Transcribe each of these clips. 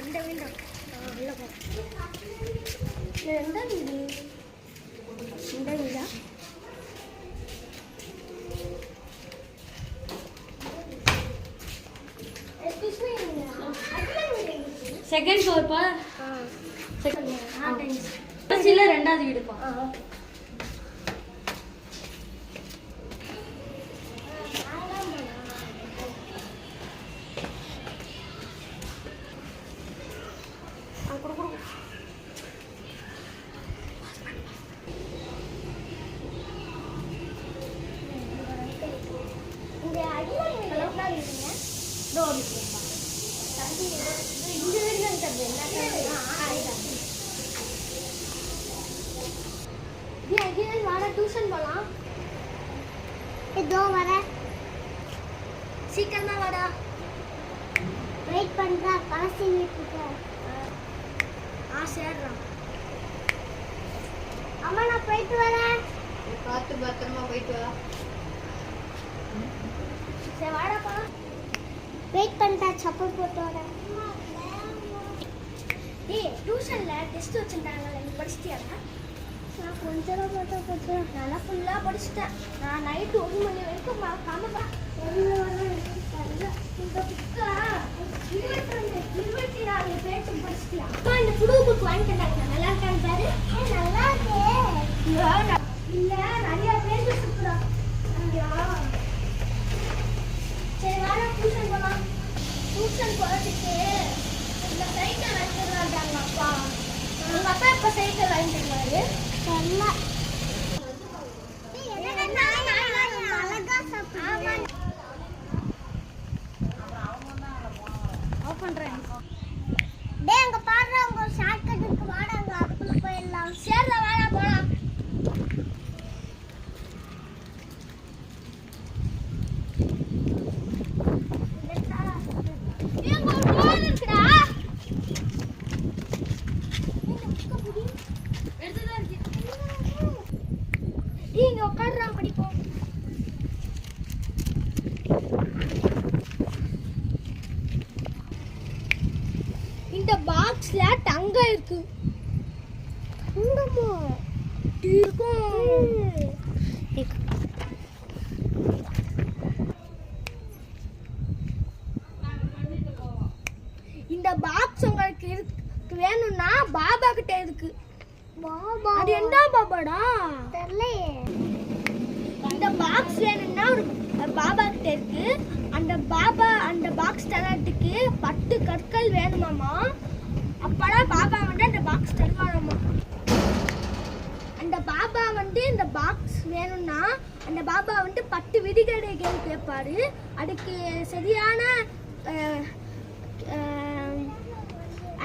இந்த வீடு தான் உள்ள போ. எந்த வீடு? இந்த வீடா? செகண்ட் ஃப்ளோர் பா. செகண்ட் பஸ்ல ரெண்டாவது வீடு பா. டியூஷன் போலாம். இதோ வர. சீக்கிரமா வாடா. வெயிட் பண்றா காசி வீட்டுக்கு. சரிடா. அம்மா நான் போயிட்டு வரேன். பார்த்து பத்திரமா போயிட்டு வா. சரி வாடாப்பா. வெயிட் பண்ணிட்டா செப்பல் போட்டு வரேன். டியூஷன்ல டெஸ்ட் வச்சிருந்தாங்க, நீ படிச்சிட்டியாடா? நான் கொஞ்சம் மட்டும் படிச்சேன். நல்லா ஃபுல்லாக படிச்சுட்டேன். நான் நைட்டு 1 மணி வரைக்கும் மறக்காமப்பா இந்த புக்கை 22-24 பேஜும் படிச்சிட்டியா? அப்பா இந்த புது புக் வாங்கி தந்தாங்க, நல்லா இருக்கான்னு பாரு. நல்லா இருக்கு. இல்லை நிறைய பேஜஸ் இருக்குடா. சரி வாடா டியூஷன் போகலாம். டியூஷன் போகிறதுக்கு இந்த சைக்கிள் வாங்கிடுறாங்க அப்பா. உங்கள் அப்பா எப்போ சைக்கிள் வாங்கி தருவாரு? தெரியல. அங்க பாடுற உங்க ஷார்ட்கட் இருக்கு, வாடா அங்க அதுக்குள்ள போயிடலாம். சரிடா வாடா போலாம். இங்க உட்கார்றா படிப்போம். இந்த பாக்ஸ்ல தங்கம் இருக்கு. தங்கமா இருக்கும். இந்த பாக்ஸ் உங்களுக்கு வேணும்னா பாபா கிட்ட இருக்கு. பாபா அது என்ன பாபாடா? தெரியலையே. இந்த பாக்ஸ் வேணும்னா ஒரு பாபா கிட்ட இருக்கு. அந்த பாக்ஸ் தரத்துக்கு 10 கற்கள் வேணுமாமா. அப்பதான் பாபா வந்து அந்த பாக்ஸ் தருவாராமா. அந்த பாபா வந்து இந்த பாக்ஸ் வேணும்னா அந்த பாபா வந்து 10 விதிகளைகள் கேட்பாரு. அதுக்கு சரியான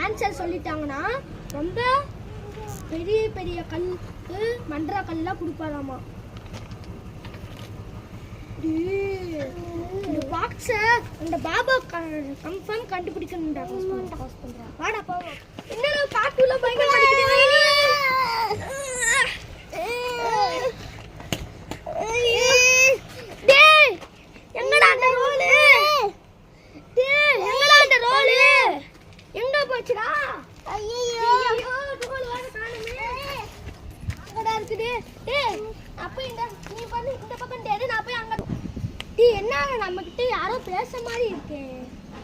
ஆன்சர் சொல்லிட்டாங்கன்னா ரொம்ப பெரிய பெரிய கல் மன்ற கல்லாம் கொடுப்பாராமா. இந்த பாக்ஸ அந்த பாபா கன்ஃபார்ம் கண்டுபிடிக்கணும்டா. வாடா போவோம். என்னடா காட்டுல பயங்கர படிக்கிறீங்க? டேய் எங்கடா அந்த ரோல்? டேய் எங்கடா அந்த ரோல்? எங்க போச்சுடா? ஐயோ ரோல் வாட காணுமே. எங்கடா இருக்குது? டேய் அப்ப நீ பண்ணு இந்த பக்கம் தேடு, நான் போய் அங்க. டேய் என்ன நம்ம கிட்ட யாரோ பேச மாதிரி இருக்கே.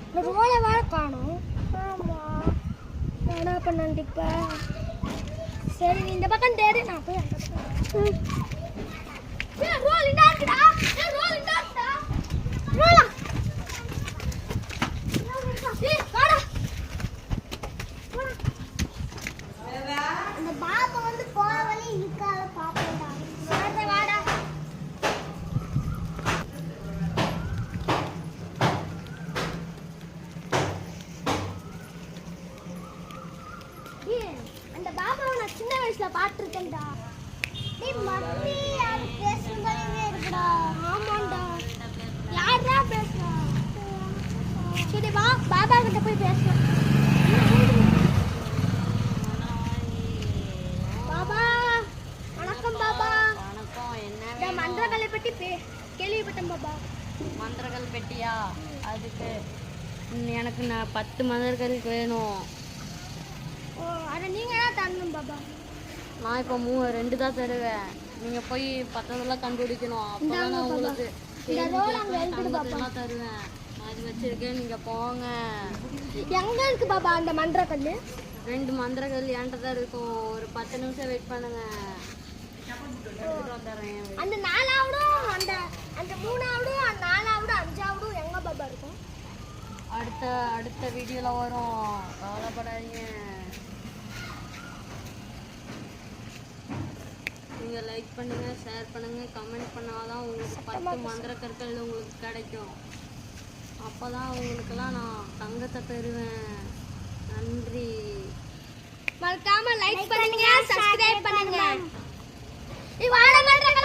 இந்த ரோலை வாட காணோம். ஆமா என்ன பண்ணான் இப்ப? சரி நீ இந்த பக்கம் தேடு, நான் போய் அங்க. டேய் ரோல் இங்க இருக்குடா. டேய் ரோல் இங்க இருக்குடா. ரோலா டேய் வாடா. அந்த பாபா வந்து போற வழி இருக்கால பாப்போம்டா. வாடா வாடா. டேய் அந்த பாபாவை நான் சின்ன வயசுல பாத்துட்டேன்டா. டேய் மம்மி அது பேசுற மாதிரியே இருக்குடா. ஆமாண்டா. யாரா பேசுறா? சரி வா பாபா கிட்ட போய் பேசலாம். பாபா வணக்கம். பாபா வணக்கம். என்ன இந்த மந்திரங்களை பத்தி கேள்விப்பட்டேன் பாபா. மந்திரங்கள் பெட்டியா? அதுக்கு எனக்கு நான் 10 மந்திரக்கல் வேணும். அதை நீங்க தான் தரணும் பாபா. நான் இப்போ 2 தான் தருவேன். நீங்க போய் 10 கண்டுபிடிக்கணும். அப்பதான் நான் உங்களுக்கு தங்கத்தெல்லாம் தருவேன். நான் இது வச்சிருக்கேன், நீங்க போங்க. எங்க இருக்கு பாபா அந்த மந்திரக்கல்லு? 2 மந்திரக்கல் என்கிட்ட தான் இருக்கும். ஒரு 10 நிமிஷம் வெயிட் பண்ணுங்க. அந்த 4ஆவதும் அந்த 3ஆவதும் 4ஆவதும் 5ஆவதும் எங்க பாபா இருக்கும்? அடுத்த வீடியோல வரும், கவலைப்படாதீங்க. நீங்க லைக் பண்ணுங்க, ஷேர் பண்ணுங்க, கமெண்ட் பண்ணாதான் உங்களுக்கு 10 மந்திரக்கற்கள் உங்களுக்கு கிடைக்கும். அப்பதான் உங்களுக்கெல்லாம் நான் தங்கத்தை தருவேன். நன்றி. மறக்காம லைக் பண்ணுங்க, சப்ஸ்கிரைப் பண்ணுங்க. வாட மந்திரக்கல்ல